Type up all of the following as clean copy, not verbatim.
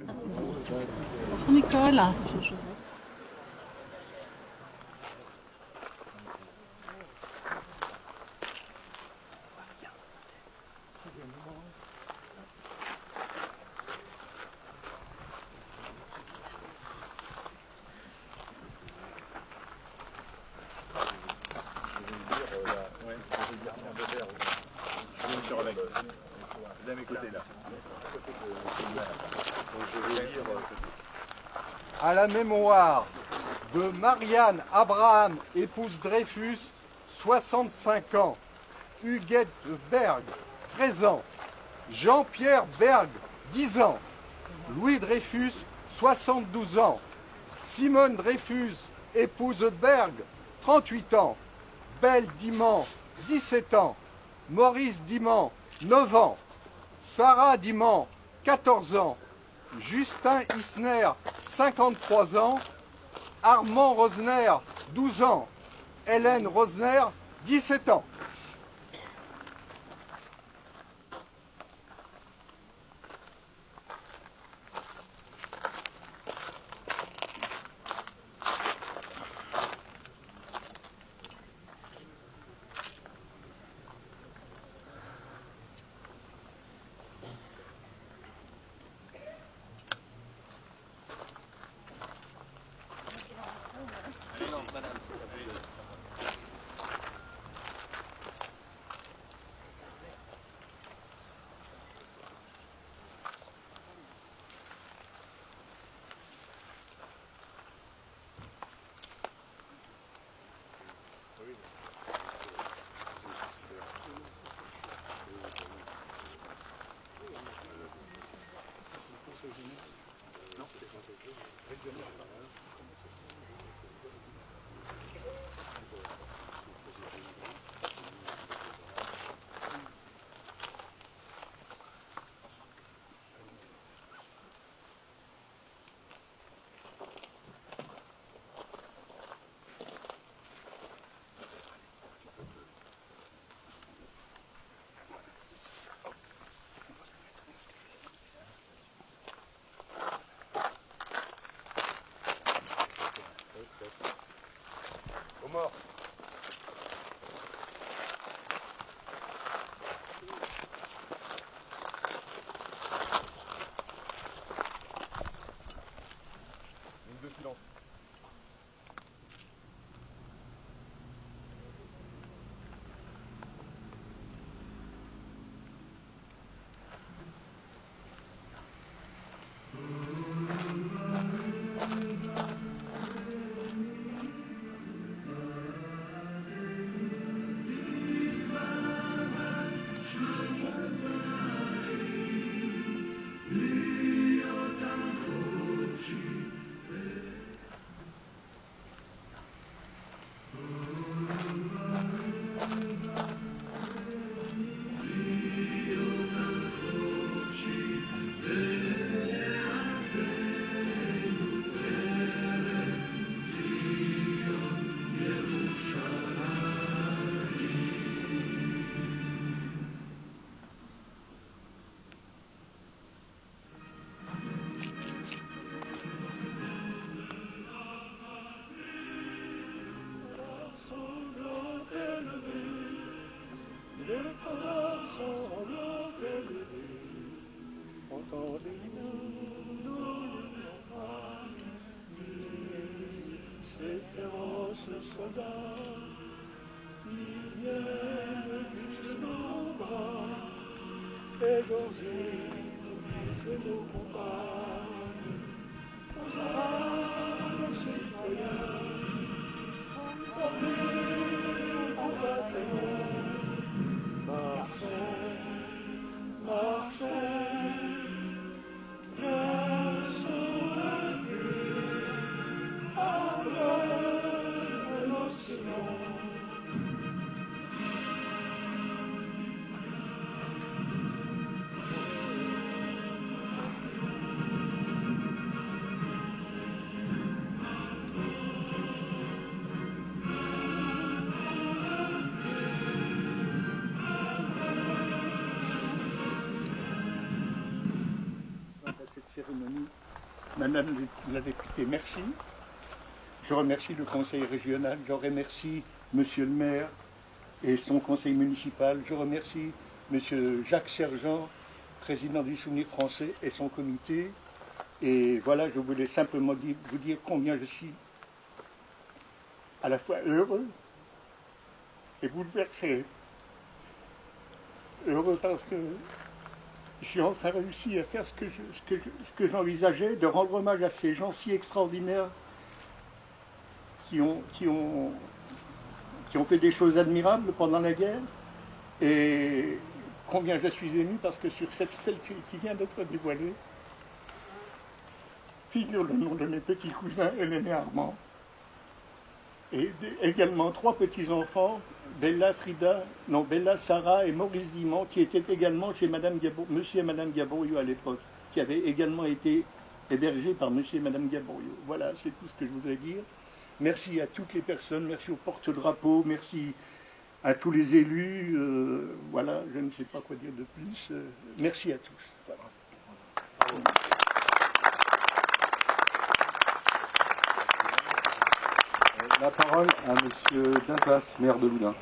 Bonjour Nicole. À la mémoire de Marianne Abraham, épouse Dreyfus, 65 ans. Huguette Berg, présent. Jean-Pierre Berg, 10 ans. Louis Dreyfus, 72 ans. Simone Dreyfus, épouse Berg, 38 ans. Belle Diman, 17 ans. Maurice Diman, 9 ans. Sarah Diman, 14 ans. Justin Isner, 53 ans. Armand Rosner, 12 ans. Hélène Rosner, 17 ans. Aux morts. Minute de silence. Cérémonie Madame la députée, merci. Je remercie le conseil régional, je remercie monsieur le maire et son conseil municipal, je remercie monsieur Jacques Sergent, président du Souvenir français et son comité. Et voilà, je voulais simplement vous dire combien je suis à la fois heureux et bouleversé. Heureux parce que j'ai enfin réussi à faire ce que j'envisageais, de rendre hommage à ces gens si extraordinaires qui ont fait des choses admirables pendant la guerre. Et combien je suis ému parce que sur cette stèle qui vient d'être dévoilée figure le nom de mes petits cousins Hélène et Armand. Et également 3 petits-enfants, Bella, Sarah et Maurice Dimond, qui étaient également chez monsieur et madame Gaborio à l'époque, qui avaient également été hébergés par monsieur et madame Gaborio. Voilà, c'est tout ce que je voudrais dire. Merci à toutes les personnes, merci aux porte-drapeaux, merci à tous les élus. Voilà, je ne sais pas quoi dire de plus. Merci à tous. Voilà. La parole à monsieur Dintas, maire de Loudun.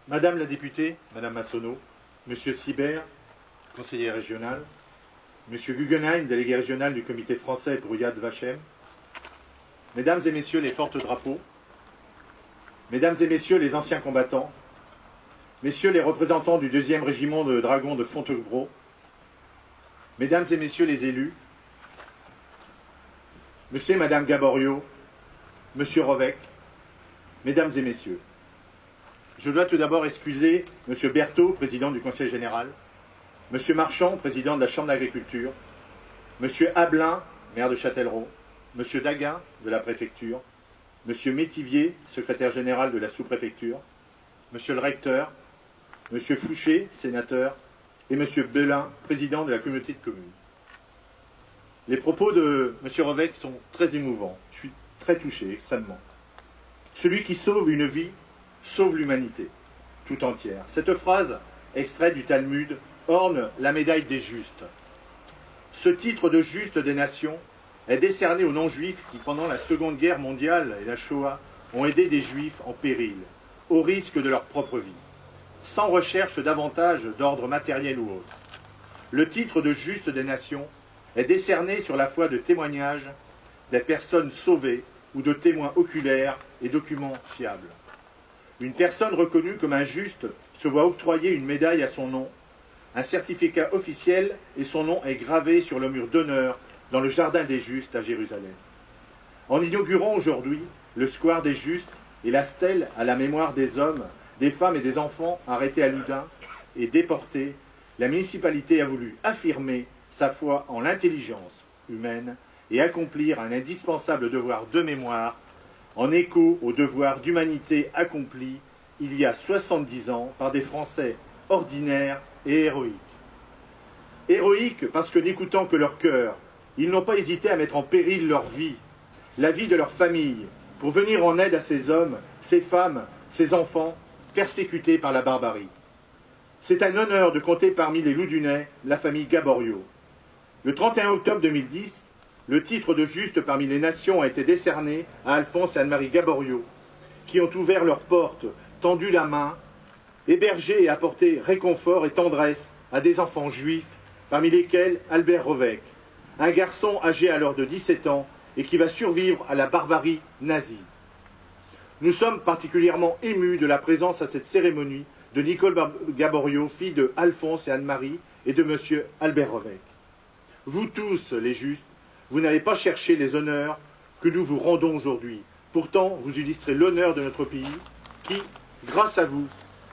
Madame la députée, Madame Massonneau, Monsieur Sibert, conseiller régional, Monsieur Guggenheim, délégué régional du comité français pour Yad Vashem, Mesdames et Messieurs les porte-drapeaux, Mesdames et Messieurs les anciens combattants, Messieurs les représentants du 2e régiment de dragons de Fontevraud, Mesdames et Messieurs les élus, Monsieur et Madame Gaborio, Monsieur Rovec, Mesdames et Messieurs, je dois tout d'abord excuser Monsieur Berthaud, président du Conseil général, Monsieur Marchand, président de la Chambre d'agriculture, Monsieur Ablin, maire de Châtellerault, Monsieur Daguin, de la préfecture, Monsieur Métivier, secrétaire général de la sous-préfecture, Monsieur le recteur, Monsieur Fouché, sénateur, et Monsieur Belin, président de la communauté de communes. Les propos de Monsieur Rovec sont très émouvants. Je suis très touché, extrêmement. Celui qui sauve une vie sauve l'humanité tout entière. Cette phrase, extraite du Talmud, orne la médaille des justes. Ce titre de juste des nations est décerné aux non-juifs qui, pendant la Seconde Guerre mondiale et la Shoah, ont aidé des juifs en péril, au risque de leur propre vie, sans recherche d'avantages d'ordre matériel ou autre. Le titre de juste des nations est décerné sur la foi de témoignages des personnes sauvées ou de témoins oculaires et documents fiables. Une personne reconnue comme un juste se voit octroyer une médaille à son nom, un certificat officiel et son nom est gravé sur le mur d'honneur dans le Jardin des Justes à Jérusalem. En inaugurant aujourd'hui le Square des Justes et la stèle à la mémoire des hommes, des femmes et des enfants arrêtés à Loudun et déportés, la municipalité a voulu affirmer sa foi en l'intelligence humaine et accomplir un indispensable devoir de mémoire en écho au devoir d'humanité accompli il y a 70 ans par des Français ordinaires et héroïques. Héroïques parce que n'écoutant que leur cœur, ils n'ont pas hésité à mettre en péril leur vie, la vie de leur famille, pour venir en aide à ces hommes, ces femmes, ces enfants, persécutés par la barbarie. C'est un honneur de compter parmi les Loudunais la famille Gaborio. Le 31 octobre 2010, le titre de juste parmi les nations a été décerné à Alphonse et Anne-Marie Gaborio, qui ont ouvert leurs portes, tendu la main, hébergé et apporté réconfort et tendresse à des enfants juifs, parmi lesquels Albert Rovec, un garçon âgé alors de 17 ans et qui va survivre à la barbarie nazie. Nous sommes particulièrement émus de la présence à cette cérémonie de Nicole Gaborio, fille de Alphonse et Anne-Marie, et de M. Albert Rovec. Vous tous, les justes, vous n'avez pas cherché les honneurs que nous vous rendons aujourd'hui. Pourtant, vous illustrez l'honneur de notre pays qui, grâce à vous,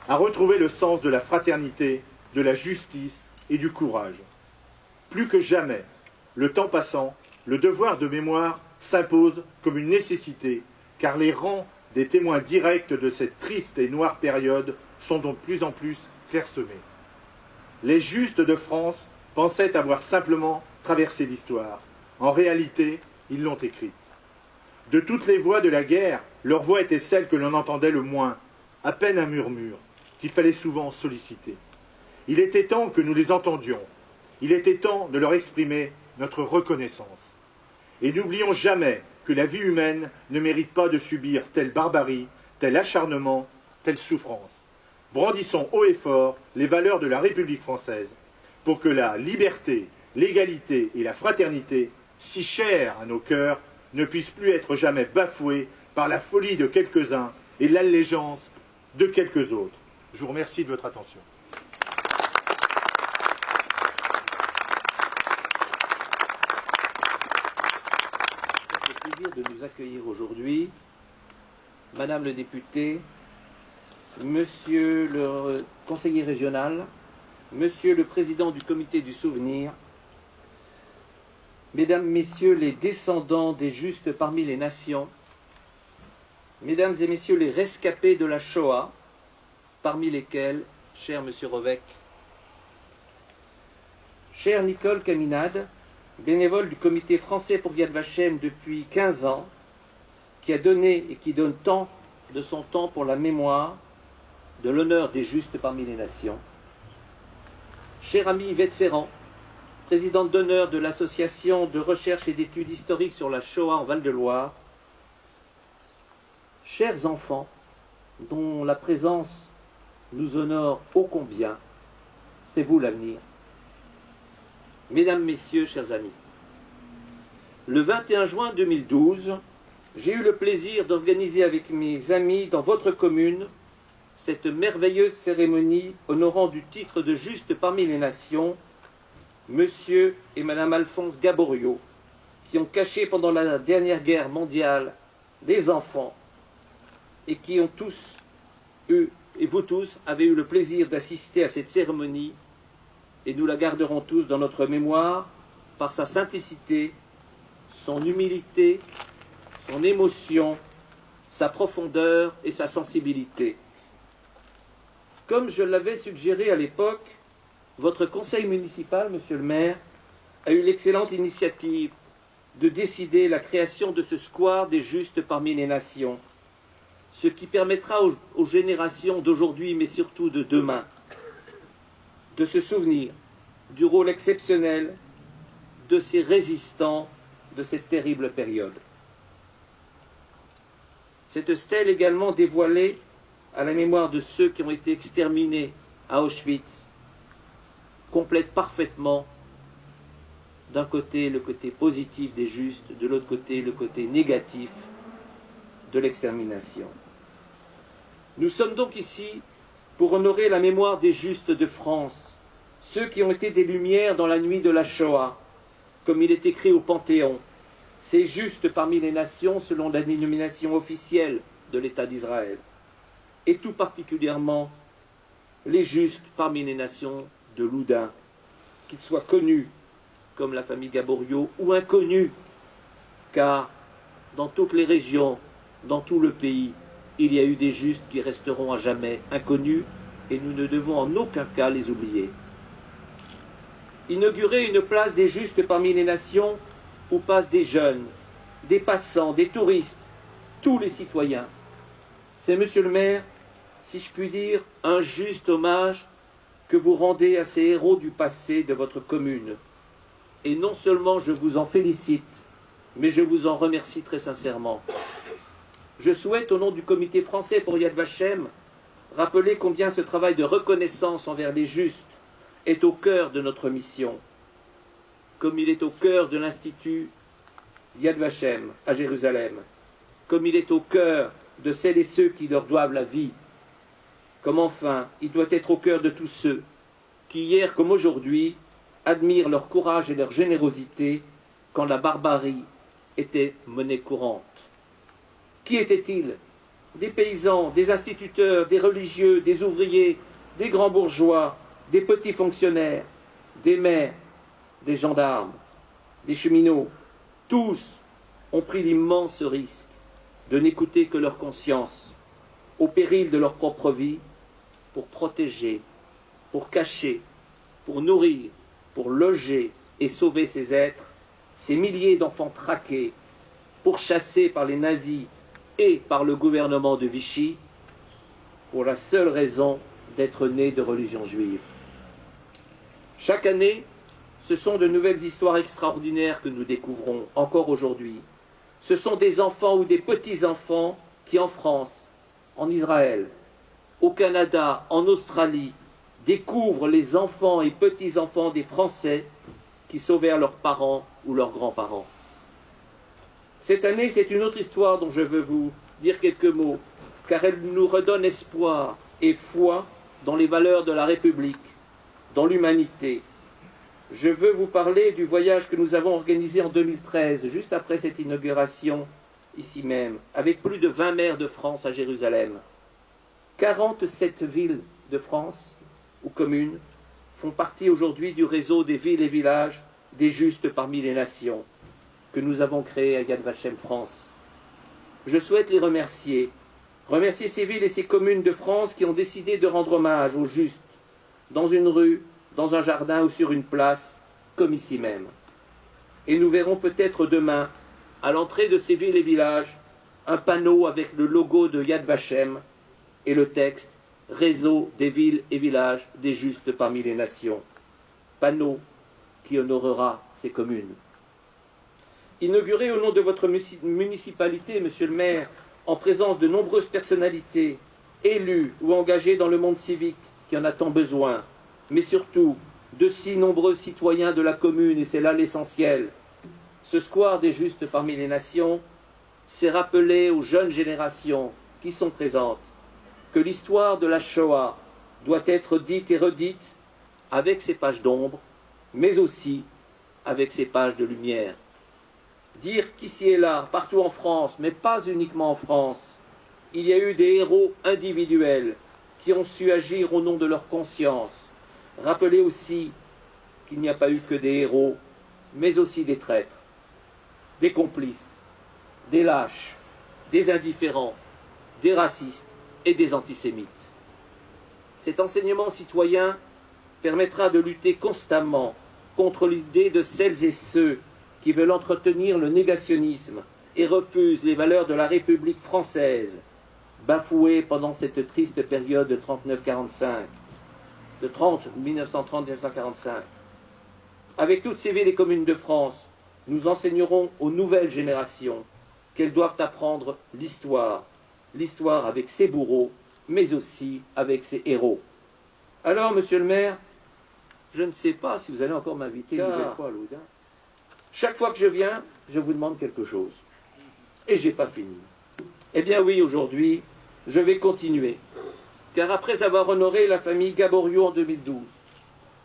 a retrouvé le sens de la fraternité, de la justice et du courage. Plus que jamais, le temps passant, le devoir de mémoire s'impose comme une nécessité, car les rangs des témoins directs de cette triste et noire période sont de plus en plus clairsemés. Les justes de France pensaient avoir simplement traversé l'histoire. En réalité, ils l'ont écrite. De toutes les voix de la guerre, leur voix était celle que l'on entendait le moins, à peine un murmure, qu'il fallait souvent solliciter. Il était temps que nous les entendions. Il était temps de leur exprimer notre reconnaissance. Et n'oublions jamais que la vie humaine ne mérite pas de subir telle barbarie, tel acharnement, telle souffrance. Brandissons haut et fort les valeurs de la République française pour que la liberté, l'égalité et la fraternité, si chères à nos cœurs, ne puissent plus être jamais bafouées par la folie de quelques-uns et l'allégeance de quelques autres. Je vous remercie de votre attention. Le plaisir de nous accueillir aujourd'hui, Madame le député, Monsieur le conseiller régional, Monsieur le président du comité du souvenir, Mesdames, Messieurs les descendants des justes parmi les nations, Mesdames et Messieurs les rescapés de la Shoah, parmi lesquels, cher Monsieur Rovec, cher Nicole Caminade, bénévole du comité français pour Yad Vashem depuis 15 ans, qui a donné et qui donne tant de son temps pour la mémoire de l'honneur des justes parmi les nations. Cher ami Yvette Ferrand, présidente d'honneur de l'association de recherche et d'études historiques sur la Shoah en Val-de-Loire. Chers enfants, dont la présence nous honore ô combien, c'est vous l'avenir. Mesdames, Messieurs, chers amis, le 21 juin 2012, j'ai eu le plaisir d'organiser avec mes amis dans votre commune cette merveilleuse cérémonie honorant du titre de juste parmi les nations Monsieur et Madame Alphonse Gaborio, qui ont caché pendant la dernière guerre mondiale des enfants et qui ont tous eu, et vous tous, avez eu le plaisir d'assister à cette cérémonie, et nous la garderons tous dans notre mémoire par sa simplicité, son humilité, son émotion, sa profondeur et sa sensibilité. Comme je l'avais suggéré à l'époque, votre conseil municipal, monsieur le maire, a eu l'excellente initiative de décider la création de ce square des justes parmi les nations, ce qui permettra aux générations d'aujourd'hui, mais surtout de demain, de se souvenir du rôle exceptionnel de ces résistants de cette terrible période. Cette stèle également dévoilée à la mémoire de ceux qui ont été exterminés à Auschwitz complète parfaitement d'un côté le côté positif des justes, de l'autre côté le côté négatif de l'extermination. Nous sommes donc ici pour honorer la mémoire des justes de France, ceux qui ont été des lumières dans la nuit de la Shoah, comme il est écrit au Panthéon, ces justes parmi les nations selon la dénomination officielle de l'État d'Israël, et tout particulièrement les justes parmi les nations de Loudun, qu'ils soient connus comme la famille Gaborio ou inconnus, car dans toutes les régions, dans tout le pays, il y a eu des justes qui resteront à jamais inconnus et nous ne devons en aucun cas les oublier. Inaugurer une place des justes parmi les nations où passent des jeunes, des passants, des touristes, tous les citoyens. C'est, monsieur le maire, si je puis dire, un juste hommage que vous rendez à ces héros du passé de votre commune. Et non seulement je vous en félicite, mais je vous en remercie très sincèrement. Je souhaite, au nom du comité français pour Yad Vashem, rappeler combien ce travail de reconnaissance envers les justes est au cœur de notre mission, comme il est au cœur de l'Institut Yad Vashem à Jérusalem, comme il est au cœur de celles et ceux qui leur doivent la vie, comme enfin il doit être au cœur de tous ceux qui, hier comme aujourd'hui, admirent leur courage et leur générosité quand la barbarie était monnaie courante. Qui étaient-ils? Des paysans, des instituteurs, des religieux, des ouvriers, des grands bourgeois, des petits fonctionnaires, des maires, des gendarmes, des cheminots. Tous ont pris l'immense risque de n'écouter que leur conscience, au péril de leur propre vie, pour protéger, pour cacher, pour nourrir, pour loger et sauver ces êtres, ces milliers d'enfants traqués, pourchassés par les nazis et par le gouvernement de Vichy, pour la seule raison d'être nés de religion juive. Chaque année, ce sont de nouvelles histoires extraordinaires que nous découvrons encore aujourd'hui. Ce sont des enfants ou des petits-enfants qui, en France, en Israël, au Canada, en Australie, découvrent les enfants et petits-enfants des Français qui sauvèrent leurs parents ou leurs grands-parents. Cette année, c'est une autre histoire dont je veux vous dire quelques mots, car elle nous redonne espoir et foi dans les valeurs de la République, dans l'humanité. Je veux vous parler du voyage que nous avons organisé en 2013, juste après cette inauguration, ici même, avec plus de 20 maires de France à Jérusalem. 47 villes de France, ou communes, font partie aujourd'hui du réseau des villes et villages des Justes parmi les nations, que nous avons créé à Yad Vashem France. Je souhaite les remercier ces villes et ces communes de France qui ont décidé de rendre hommage aux Justes, dans une rue, dans un jardin ou sur une place, comme ici même. Et nous verrons peut-être demain, à l'entrée de ces villes et villages, un panneau avec le logo de Yad Vashem et le texte « Réseau des villes et villages des Justes parmi les nations ». Panneau qui honorera ces communes. Inauguré au nom de votre municipalité, monsieur le maire, en présence de nombreuses personnalités, élues ou engagées dans le monde civique qui en a tant besoin, mais surtout de si nombreux citoyens de la commune, et c'est là l'essentiel. Ce square des Justes parmi les nations s'est rappelé aux jeunes générations qui sont présentes que l'histoire de la Shoah doit être dite et redite avec ses pages d'ombre, mais aussi avec ses pages de lumière. Dire qu'ici et là, partout en France, mais pas uniquement en France, il y a eu des héros individuels qui ont su agir au nom de leur conscience. Rappelez aussi qu'il n'y a pas eu que des héros, mais aussi des traîtres, des complices, des lâches, des indifférents, des racistes et des antisémites. Cet enseignement citoyen permettra de lutter constamment contre l'idée de celles et ceux qui veulent entretenir le négationnisme et refusent les valeurs de la République française, bafouées pendant cette triste période de 1945. Avec toutes ces villes et communes de France, nous enseignerons aux nouvelles générations qu'elles doivent apprendre l'histoire avec ses bourreaux, mais aussi avec ses héros. Alors, monsieur le maire, je ne sais pas si vous allez encore m'inviter une nouvelle fois à Loudun. Chaque fois que je viens, je vous demande quelque chose. Et j'ai pas fini. Eh bien oui, aujourd'hui, je vais continuer. Car après avoir honoré la famille Gaboriau en 2012,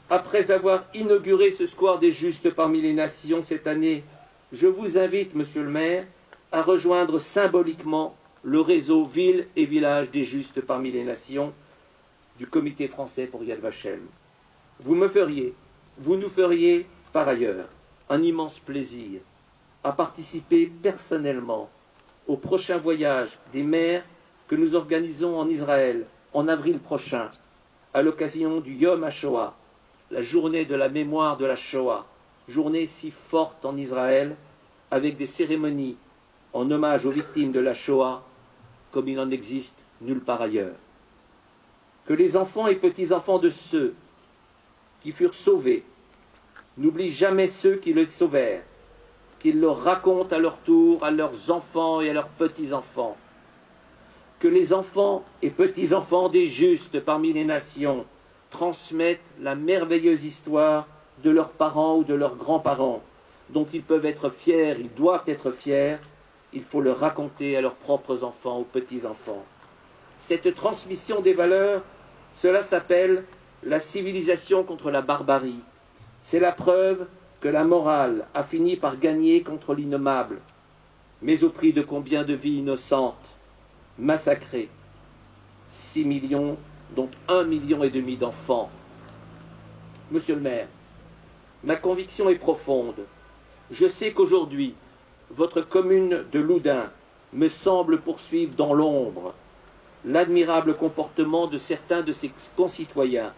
après avoir inauguré ce square des Justes parmi les nations cette année, je vous invite, monsieur le maire, à rejoindre symboliquement le réseau Villes et Villages des Justes parmi les nations du Comité français pour Yad Vashem. Vous nous feriez, par ailleurs, un immense plaisir à participer personnellement au prochain voyage des maires que nous organisons en Israël en avril prochain, à l'occasion du Yom HaShoah, la journée de la mémoire de la Shoah, journée si forte en Israël, avec des cérémonies en hommage aux victimes de la Shoah, comme il n'en existe nulle part ailleurs. Que les enfants et petits-enfants de ceux qui furent sauvés n'oublient jamais ceux qui les sauvèrent, qu'ils leur racontent à leur tour à leurs enfants et à leurs petits-enfants. Que les enfants et petits-enfants des justes parmi les nations transmettent la merveilleuse histoire de leurs parents ou de leurs grands-parents, dont ils peuvent être fiers, ils doivent être fiers, il faut le raconter à leurs propres enfants ou petits-enfants. Cette transmission des valeurs, cela s'appelle la civilisation contre la barbarie. C'est la preuve que la morale a fini par gagner contre l'innommable, mais au prix de combien de vies innocentes, massacrées, 6 millions, dont 1,5 million d'enfants. Monsieur le maire, ma conviction est profonde. Je sais qu'aujourd'hui, votre commune de Loudun me semble poursuivre dans l'ombre l'admirable comportement de certains de ses concitoyens.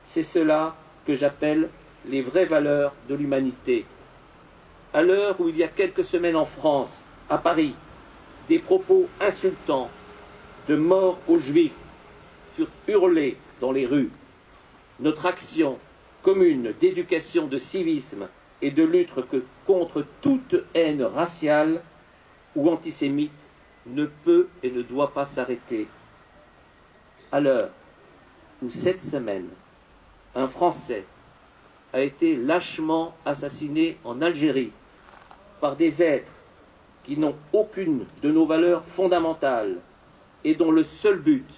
C'est cela que j'appelle les vraies valeurs de l'humanité. À l'heure où il y a quelques semaines en France, à Paris, des propos insultants de mort aux Juifs furent hurlés dans les rues. Notre action commune d'éducation, de civisme et de lutte contre toute haine raciale ou antisémite ne peut et ne doit pas s'arrêter. À l'heure où cette semaine, un Français a été lâchement assassiné en Algérie par des êtres qui n'ont aucune de nos valeurs fondamentales et dont le seul but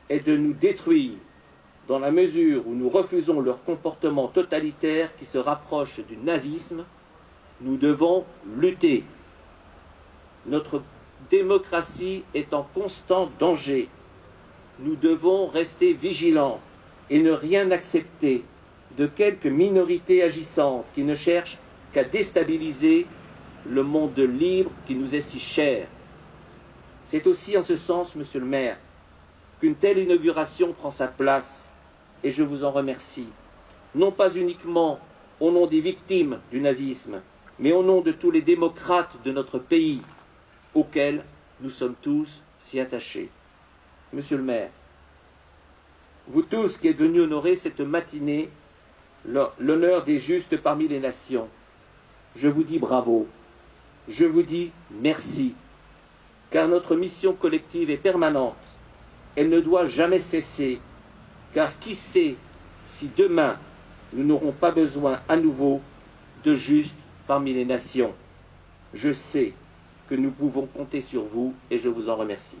est de nous détruire dans la mesure où nous refusons leur comportement totalitaire qui se rapproche du nazisme, nous devons lutter. Notre démocratie est en constant danger. Nous devons rester vigilants et ne rien accepter de quelques minorités agissantes qui ne cherchent qu'à déstabiliser le monde libre qui nous est si cher. C'est aussi en ce sens, monsieur le maire, qu'une telle inauguration prend sa place, et je vous en remercie, non pas uniquement au nom des victimes du nazisme, mais au nom de tous les démocrates de notre pays, auxquels nous sommes tous si attachés. Monsieur le maire, vous tous qui êtes venus honorer cette matinée l'honneur des justes parmi les nations, je vous dis bravo, je vous dis merci, car notre mission collective est permanente, elle ne doit jamais cesser, car qui sait si demain nous n'aurons pas besoin à nouveau de justes parmi les nations. Je sais que nous pouvons compter sur vous et je vous en remercie.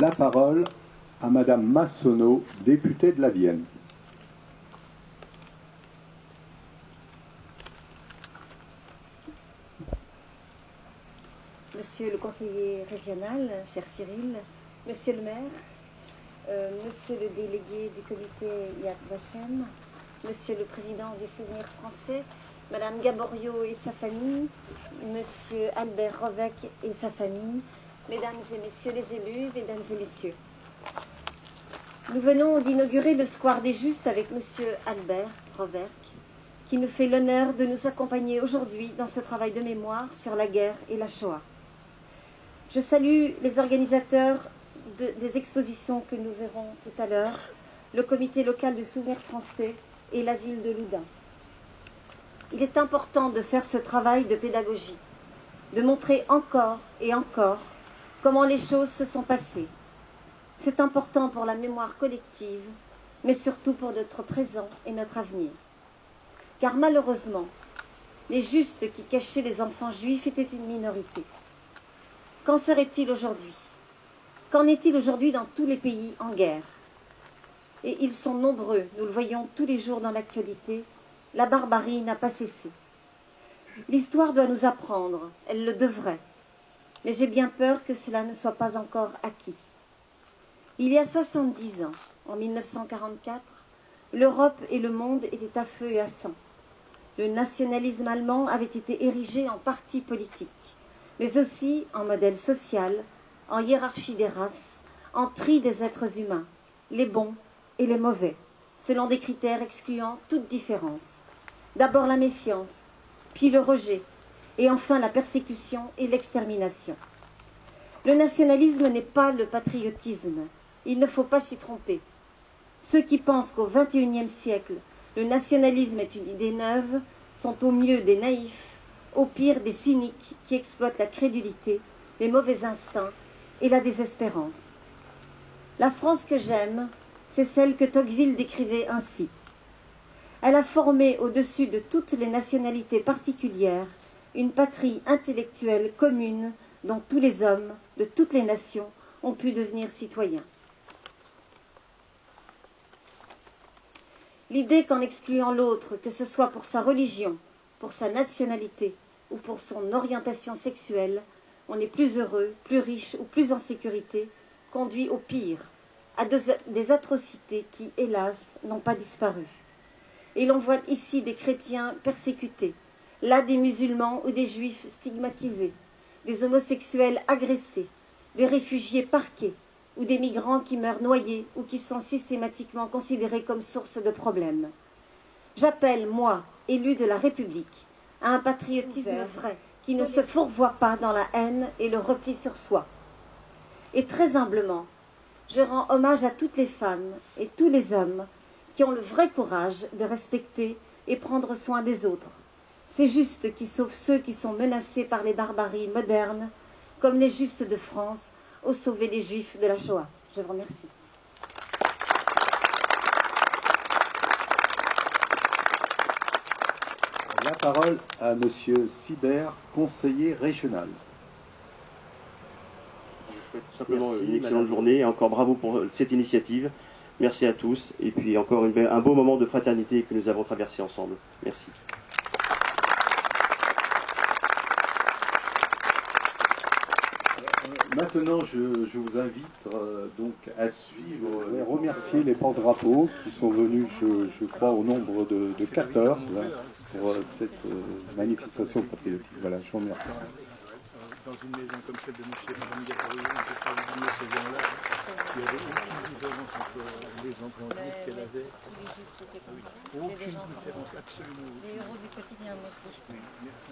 La parole à Madame Massonneau, députée de la Vienne. Monsieur le conseiller régional, cher Cyril, monsieur le maire, monsieur le délégué du comité Yad Vashem, monsieur le président du Souvenir français, madame Gaborio et sa famille, monsieur Albert Rovec et sa famille, mesdames et messieurs les élus, mesdames et messieurs. Nous venons d'inaugurer le Square des Justes avec monsieur Albert Rovec, qui nous fait l'honneur de nous accompagner aujourd'hui dans ce travail de mémoire sur la guerre et la Shoah. Je salue les organisateurs des expositions que nous verrons tout à l'heure, le comité local du Souvenir français et la ville de Loudun. Il est important de faire ce travail de pédagogie, de montrer encore et encore comment les choses se sont passées. C'est important pour la mémoire collective, mais surtout pour notre présent et notre avenir. Car malheureusement, les justes qui cachaient les enfants juifs étaient une minorité. Qu'en serait-il aujourd'hui? Qu'en est-il aujourd'hui dans tous les pays en guerre? Et ils sont nombreux, nous le voyons tous les jours dans l'actualité, la barbarie n'a pas cessé. L'histoire doit nous apprendre, elle le devrait, mais j'ai bien peur que cela ne soit pas encore acquis. Il y a 70 ans, en 1944, l'Europe et le monde étaient à feu et à sang. Le nationalisme allemand avait été érigé en parti politique, mais aussi en modèle social, en hiérarchie des races, en tri des êtres humains, les bons et les mauvais, selon des critères excluant toute différence. D'abord la méfiance, puis le rejet, et enfin la persécution et l'extermination. Le nationalisme n'est pas le patriotisme, il ne faut pas s'y tromper. Ceux qui pensent qu'au XXIe siècle, le nationalisme est une idée neuve sont au mieux des naïfs, au pire des cyniques qui exploitent la crédulité, les mauvais instincts et la désespérance. La France que j'aime, c'est celle que Tocqueville décrivait ainsi. Elle a formé au-dessus de toutes les nationalités particulières une patrie intellectuelle commune dont tous les hommes de toutes les nations ont pu devenir citoyens. L'idée qu'en excluant l'autre, que ce soit pour sa religion, pour sa nationalité ou pour son orientation sexuelle, on est plus heureux, plus riche ou plus en sécurité, conduit au pire, à des atrocités qui, hélas, n'ont pas disparu. Et l'on voit ici des chrétiens persécutés, là des musulmans ou des juifs stigmatisés, des homosexuels agressés, des réfugiés parqués, ou des migrants qui meurent noyés ou qui sont systématiquement considérés comme source de problèmes. J'appelle, moi, élu de la République, à un patriotisme vrai qui ne se fourvoie pas dans la haine et le repli sur soi. Et très humblement, je rends hommage à toutes les femmes et tous les hommes qui ont le vrai courage de respecter et prendre soin des autres. C'est juste qui sauve ceux qui sont menacés par les barbaries modernes, comme les Justes de France ont sauvé les Juifs de la Shoah. Je vous remercie. La parole à Monsieur Sibert, conseiller régional. Je souhaite simplement une excellente journée et encore bravo pour cette initiative. Merci à tous et puis encore un beau moment de fraternité que nous avons traversé ensemble. Merci. Maintenant, je vous invite donc à suivre et remercier les porte-drapeaux qui sont venus, je crois, au nombre de 14 pour cette manifestation patriotique. Voilà, je vous remercie. Dans une maison comme celle de monsieur et madame Gabriel, on ne peut pas oublier ces gens-là. Il n'y avait aucune différence entre les enfants juifs qu'elle avait. Tous les justes étaient comme ça. Aucune différence, absolument. Les héros du quotidien, moi je dis. Merci.